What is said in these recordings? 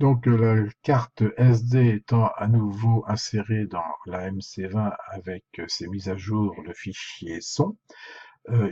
Donc la carte SD étant à nouveau insérée dans la MC20 avec ses mises à jour de fichiers son,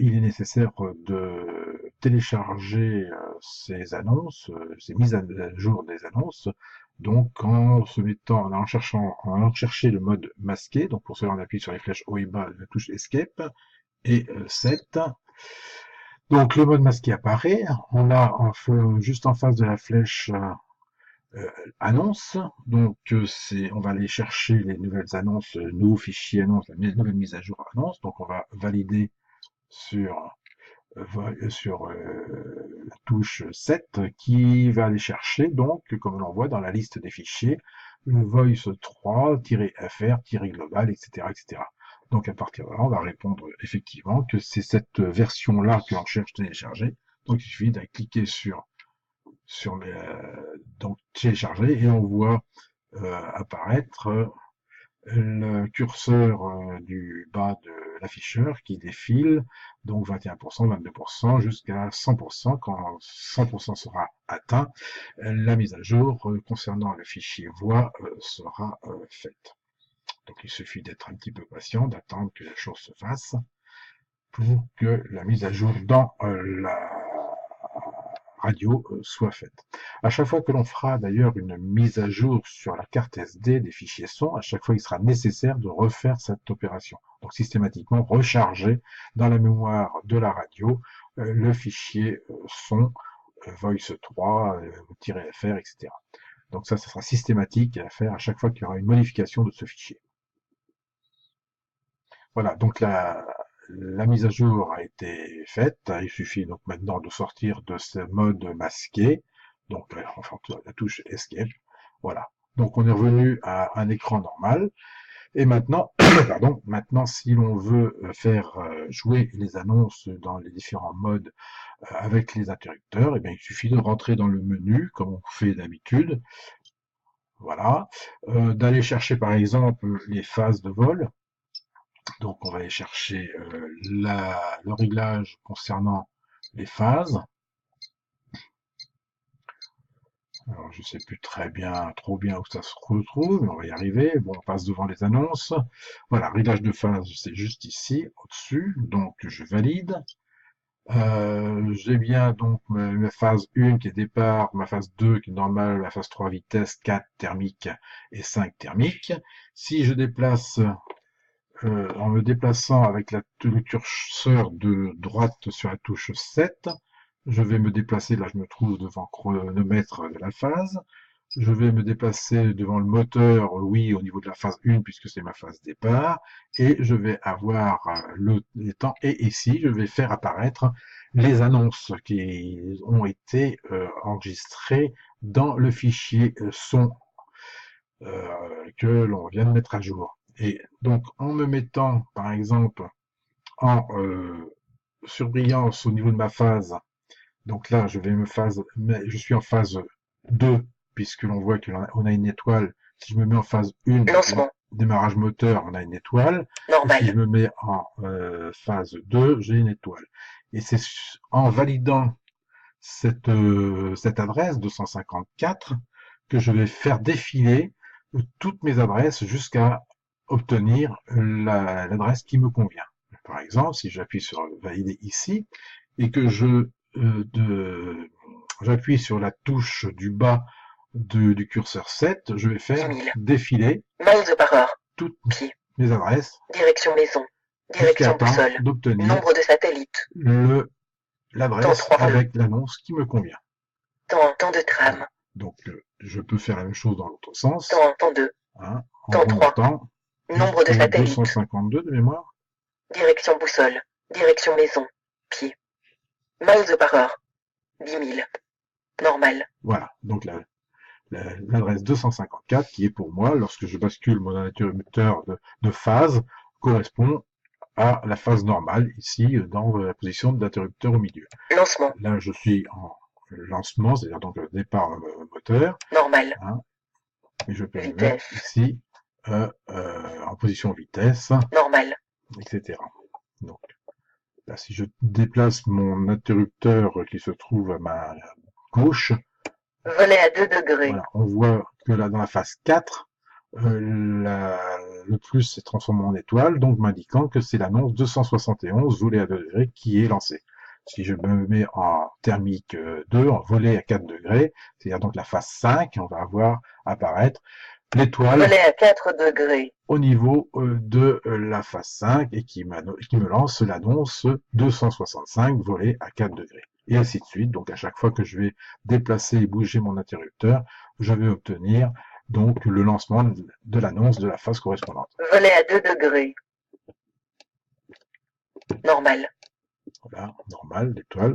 il est nécessaire de télécharger ces annonces, ces mises à jour des annonces, donc en se mettant, en allant chercher le mode masqué, donc pour cela on appuie sur les flèches haut et bas de la touche Escape, et 7. Donc le mode masqué apparaît, on a juste en face de la flèche annonce, donc on va aller chercher les nouvelles annonces, nouveaux fichiers annonces, la nouvelle mise à jour annonce, donc on va valider sur la touche 7 qui va aller chercher, donc, comme l'on voit dans la liste des fichiers, le voice 3-fr-global, etc., etc. Donc à partir de là, on va répondre effectivement que c'est cette version-là que l'on cherche à télécharger. Donc il suffit de cliquer donc télécharger et on voit apparaître le curseur du bas de l'afficheur qui défile, donc 21%, 22%, jusqu'à 100%. Quand 100% sera atteint, la mise à jour concernant le fichier voix sera faite. Donc il suffit d'être un petit peu patient, d'attendre que la chose se fasse pour que la mise à jour dans la radio soit faite. À chaque fois que l'on fera d'ailleurs une mise à jour sur la carte SD des fichiers son, à chaque fois il sera nécessaire de refaire cette opération. Donc systématiquement recharger dans la mémoire de la radio le fichier son voice3-fr, etc. Donc ça sera systématique à faire à chaque fois qu'il y aura une modification de ce fichier. Voilà, donc la mise à jour a été faite. Il suffit donc maintenant de sortir de ce mode masqué. Donc, enfin, la touche Escape. Voilà. Donc, on est revenu à un écran normal. Et maintenant, pardon, maintenant, si l'on veut faire jouer les annonces dans les différents modes avec les interrupteurs, eh bien, il suffit de rentrer dans le menu, comme on fait d'habitude. Voilà. D'aller chercher, par exemple, les phases de vol. Donc on va aller chercher le réglage concernant les phases. Alors je sais plus trop bien où ça se retrouve, mais on va y arriver. Bon, on passe devant les annonces. Voilà, réglage de phase, c'est juste ici, au-dessus. Donc je valide. J'ai bien donc ma phase 1 qui est départ, ma phase 2 qui est normale, ma phase 3 vitesse, 4 thermique et 5 thermique. Si je déplace en me déplaçant avec le curseur de droite sur la touche 7, je vais me déplacer, là je me trouve devant chronomètre de la phase, je vais me déplacer devant le moteur, oui, au niveau de la phase 1, puisque c'est ma phase départ, et je vais avoir les temps, et ici, je vais faire apparaître les annonces qui ont été enregistrées dans le fichier son que l'on vient de mettre à jour. Et donc, en me mettant, par exemple, en surbrillance au niveau de ma phase, donc là, je suis en phase 2, puisque l'on voit qu'on a une étoile. Si je me mets en phase 1, Lancement. démarrage moteur, on a une étoile. Et si je Normal. me mets en phase 2, j'ai une étoile. Et c'est en validant cette adresse 254 que je vais faire défiler toutes mes adresses jusqu'à obtenir l'adresse qui me convient. Par exemple, si j'appuie sur valider ici et que j'appuie sur la touche du bas du curseur 7, je vais 10 faire 000. défiler Miles par heure. toutes Pied. mes adresses Direction maison. jusqu'à Direction temps boussole. d'obtenir Nombre de satellites. Temps l'adresse 3 fois. avec l'annonce qui me convient. Temps de tram. Voilà. Donc, je peux faire la même chose dans l'autre sens, Temps 1, temps 2. hein, en Temps 3. remontant Nombre de jusqu'au satellites. 252 de mémoire. Direction boussole. Direction maison. Pied. Miles par heure. 10 000. Normal. Voilà. Donc, l'adresse 254 qui est pour moi, lorsque je bascule mon interrupteur de phase, correspond à la phase normale, ici, dans la position de l'interrupteur au milieu. Lancement. Là, je suis en lancement, c'est-à-dire donc le départ moteur, Normal. hein, et je peux me mettre Vitesse. ici en position vitesse, Normal. etc. Donc, là, si je déplace mon interrupteur qui se trouve à ma gauche, Volet à 2 degrés. Voilà, on voit que là, dans la phase 4, le plus s'est transformé en étoile, donc m'indiquant que c'est l'annonce 271 volet à 2 degrés qui est lancée. Si je me mets en thermique 2, en volet à 4 degrés, c'est-à-dire donc la phase 5, on va voir apparaître l'étoile Volet à 4 degrés. au niveau de la phase 5 et qui me lance l'annonce 265 volets à 4 degrés. Et ainsi de suite. Donc à chaque fois que je vais déplacer et bouger mon interrupteur, je vais obtenir donc le lancement de l'annonce de la phase correspondante. Volet à 2 degrés. Normal. Voilà, normal, l'étoile,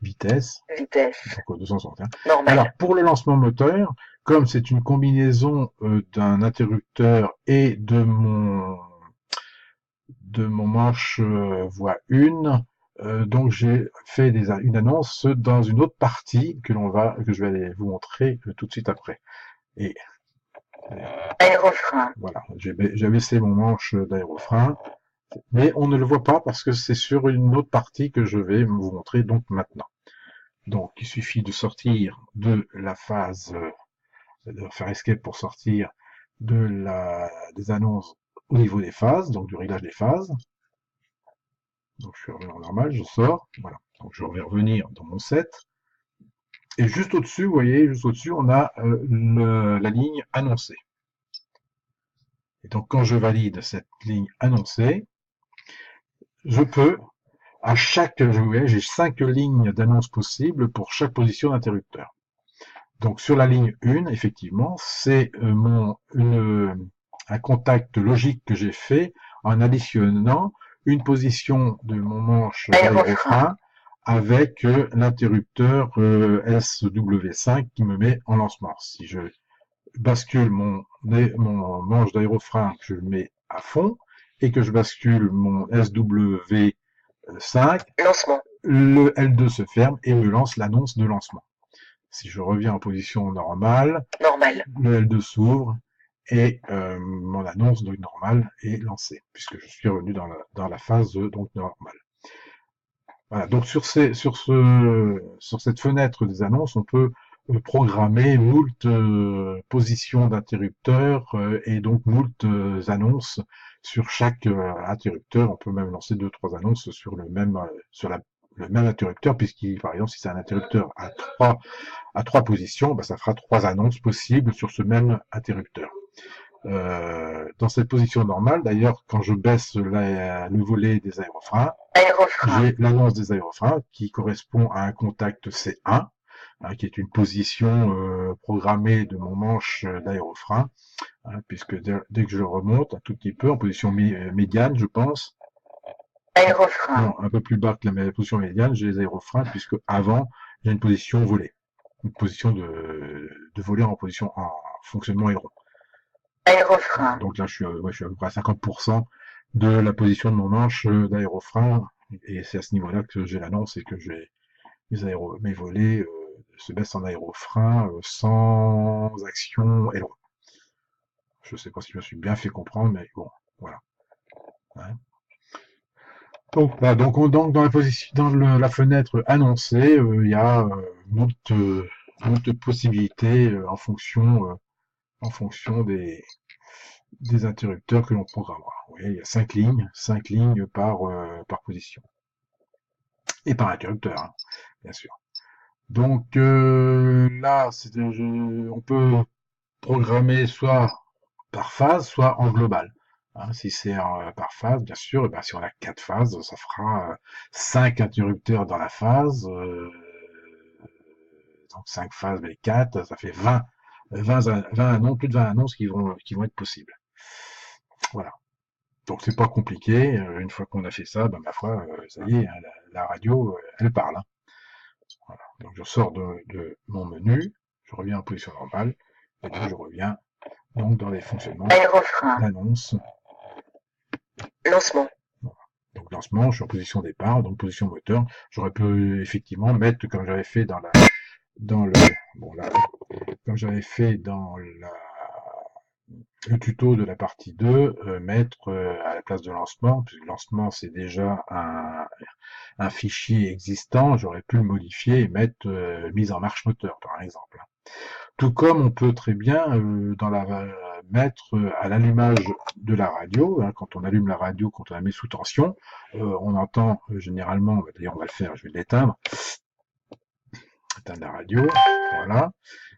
vitesse, Vitesse. donc 261. Normal. Alors pour le lancement moteur, comme c'est une combinaison d'un interrupteur et de mon manche voix 1, donc j'ai fait une annonce dans une autre partie que je vais aller vous montrer tout de suite après. Et aérofrein. Voilà, j'ai baissé mon manche d'aérofrein, mais on ne le voit pas parce que c'est sur une autre partie que je vais vous montrer donc maintenant. Donc il suffit de sortir de la phase, de faire escape pour sortir des annonces au niveau des phases, donc du réglage des phases. Donc je suis revenu en normal, je sors, voilà. Donc je vais revenir dans mon set. Et juste au-dessus, vous voyez, juste au-dessus, on a la ligne annoncée. Et donc quand je valide cette ligne annoncée, je peux, vous voyez, j'ai 5 lignes d'annonce possibles pour chaque position d'interrupteur. Donc sur la ligne 1, effectivement, c'est un contact logique que j'ai fait en additionnant une position de mon manche d'aérofrein avec l'interrupteur SW5 qui me met en lancement. Si je bascule mon manche d'aérofrein, que je le mets à fond, et que je bascule mon SW5, lancement. Le L2 se ferme et me lance l'annonce de lancement. Si je reviens en position normale, le L2 s'ouvre et mon annonce de normale est lancée, puisque je suis revenu dans la phase donc normale. Voilà, donc sur cette fenêtre des annonces, on peut programmer moult positions d'interrupteurs et donc moult annonces sur chaque interrupteur. On peut même lancer 2-3 annonces sur le même interrupteur, par exemple, si c'est un interrupteur à trois positions, ça fera 3 annonces possibles sur ce même interrupteur. Dans cette position normale, d'ailleurs, quand je baisse le volet des aérofreins, j'ai l'annonce des aérofreins qui correspond à un contact C1, qui est une position programmée de mon manche d'aérofrein, puisque dès que je remonte un tout petit peu, en position médiane, je pense, non, un peu plus bas que la position médiane, j'ai les aérofreins, puisque avant, j'ai une position volée, une position de voler en position en fonctionnement aileron. Aérofrein. Donc là, je suis à peu près à 50% de la position de mon manche d'aérofrein, et c'est à ce niveau-là que j'ai l'annonce et que mes volets se baissent en aérofrein sans action aileron. Je sais pas si je me suis bien fait comprendre, mais bon, voilà. Hein. Donc, là, donc dans la fenêtre annoncée, il y a moult possibilités en fonction des interrupteurs que l'on programmera. Vous voyez, il y a 5 lignes par position. Et par interrupteur, hein, bien sûr. Donc là, on peut programmer soit par phase, soit en global. Hein, si c'est par phase, bien sûr, si on a 4 phases, ça fera 5 interrupteurs dans la phase. Donc 5 phases, mais 4, ça fait 20 annonces, plus de 20 annonces qui vont être possibles. Voilà. Donc c'est pas compliqué. Une fois qu'on a fait ça, ma foi, ça y est, hein, la radio, elle parle. Hein. Voilà. Donc je sors de mon menu, je reviens en position normale, et donc je reviens donc dans les fonctionnements d'annonce. Lancement. Voilà. Donc lancement, je suis en position départ, donc position moteur. J'aurais pu effectivement mettre, comme j'avais fait comme j'avais fait dans le tuto de la partie 2, mettre à la place de lancement, puisque le lancement c'est déjà un fichier existant, j'aurais pu le modifier et mettre mise en marche moteur par exemple. Tout comme on peut très bien mettre à l'allumage de la radio, hein, quand on allume la radio, quand on la met sous tension, on entend généralement, d'ailleurs on va le faire, je vais l'éteindre, éteindre la radio, voilà.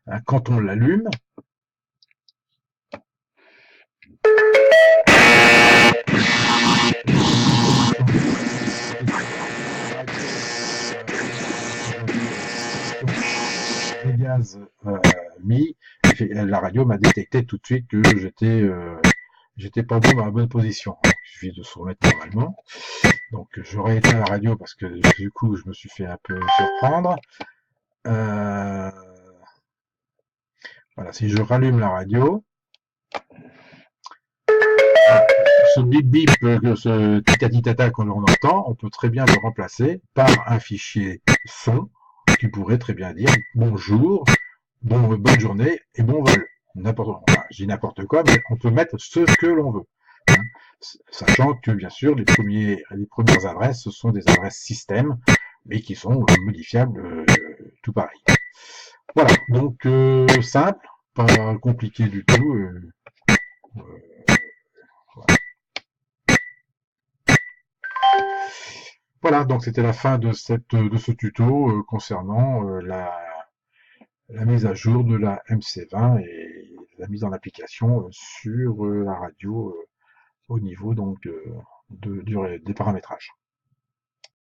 Hein, quand on l'allume, les gaz mis, la radio m'a détecté tout de suite que j'étais pas bon dans la bonne position. Il suffit de se remettre normalement. Donc j'aurais éteint la radio parce que du coup je me suis fait un peu surprendre. Euh, voilà, si je rallume la radio, ce bip bip, ce tita qu'on entend, on peut très bien le remplacer par un fichier son qui pourrait très bien dire bonjour, bonne journée et bon vol. Enfin, je dis n'importe quoi, mais on peut mettre ce que l'on veut. Hein, sachant que bien sûr les premières adresses ce sont des adresses système, mais qui sont modifiables tout pareil. Voilà, donc simple, pas compliqué du tout. Voilà. Voilà, donc c'était la fin de ce tuto concernant la mise à jour de la MC20 et la mise en application sur la radio au niveau donc des paramétrages.